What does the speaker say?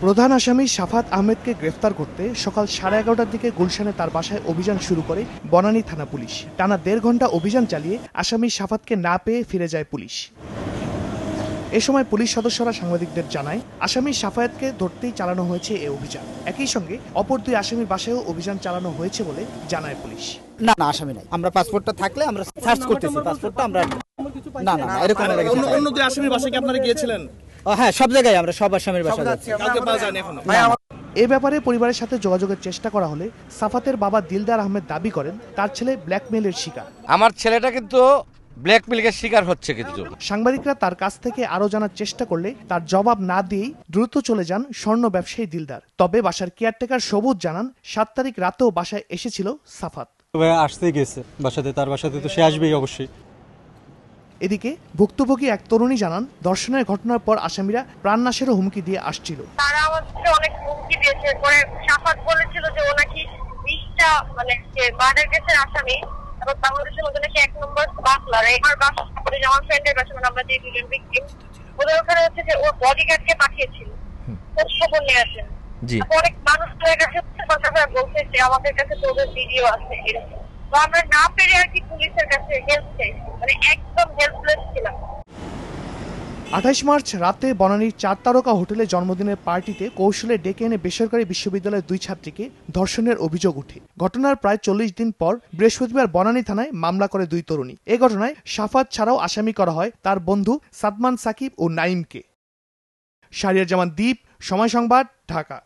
প্রধান আসামি শাফাত আহমেদকে গ্রেফতার করতে সকাল 11:30টার দিকে গুলশানে তার বাসায় অভিযান শুরু করে বনানী থানা পুলিশ। টানা 1.5 ঘন্টা অভিযান চালিয়ে আসামি শাফাতকে না পেয়ে ফিরে যায় পুলিশ। এ সময় পুলিশ সদস্যরা সাংবাদিকদের জানায়, আসামি শাফায়াতকে ধরতেই চালানো হয়েছে এই অভিযান। একই সঙ্গে অপর 2 আসামির বাসায়ও অভিযান চালানো হয়েছে বলে জানায় পুলিশ। না আসামি নাই, আমরা পাসপোর্টটা থাকলে আমরা সার্চ করতেছি, পাসপোর্টটা আমরা না এরকম অন্য 2 আসামির বাসায় কি আপনারা গিয়েছিলেন? হ্যাঁ, সব জায়গায় আমরা সব আসামির বাসায় যাচ্ছি। কাউকে পাওয়া যায়নি এখনো? এ ব্যাপারে পরিবারের সাথে যোগাযোগের চেষ্টা করা হলে সাফাতের বাবা দিলদার আহমেদ দাবি করেন তার ছেলে ব্ল্যাকমেইলের শিকার। আমার ছেলেটা কিন্তু ব্ল্যাকমেইলের শিকার হচ্ছে। কিন্তু সাংবাদিকরা তার কাছ থেকে আরো জানার চেষ্টা করলে তার জবাব না দিয়েই দ্রুত চলে যান স্বর্ণ ব্যবসায়ী দিলদার। তবে বাসার কেয়ারটেকার সবুজ জানান 7 তারিখ রাতেও বাসায় এসেছিল সাফাত। আসতেই গেছে বাসাতে, তার বাসাতে তো সে আসবেই অবশ্যই। এদিকে ভুক্তভোগী এক তরুণী জানান, ধর্ষণের ঘটনার পর আসামিরা প্রাণনাশেরও হুমকি দিয়ে আসছিল। তারা আমাদেরকে অনেক হুমকি দিয়েছে। পরে শাফাত বলেছিল যে ও নাকি 20টা যে মার্ডার কেসের আসামি এবং বাংলাদেশের মধ্যে নাকি 1 নম্বর বাসলার। আমার বাসা আমার ফ্রেন্ডের বাসা, আমরা যে 2জন ভিকটিম, ওদের ওখানে হচ্ছে যে ও বডিগার্ডকে পাঠিয়েছিল খবর নিয়ে আসেন। অনেক মানুষ বলছে যে আমাদের কাছে তো ওদের ভিডিও আছে এরকম। তো আমরা না পেরে আর কি পুলিশের কাছে হেল্প চাইছি, একদম হেল্পলেস ছিলাম। 28 মার্চ রাতে বনানীর 4 তারকা হোটেলে জন্মদিনের পার্টিতে কৌশলে ডেকে এনে বেসরকারি বিশ্ববিদ্যালয়ের 2 ছাত্রীকে ধর্ষণের অভিযোগ ওঠে। ঘটনার প্রায় 40 দিন পর বৃহস্পতিবার বনানী থানায় মামলা করে 2 তরুণী। এ ঘটনায় শাফাত ছাড়াও আসামি করা হয় তার বন্ধু সাদমান সাকিব ও নাইমকে। শাহরিয়ার জামান দ্বীপ, সময় সংবাদ, ঢাকা।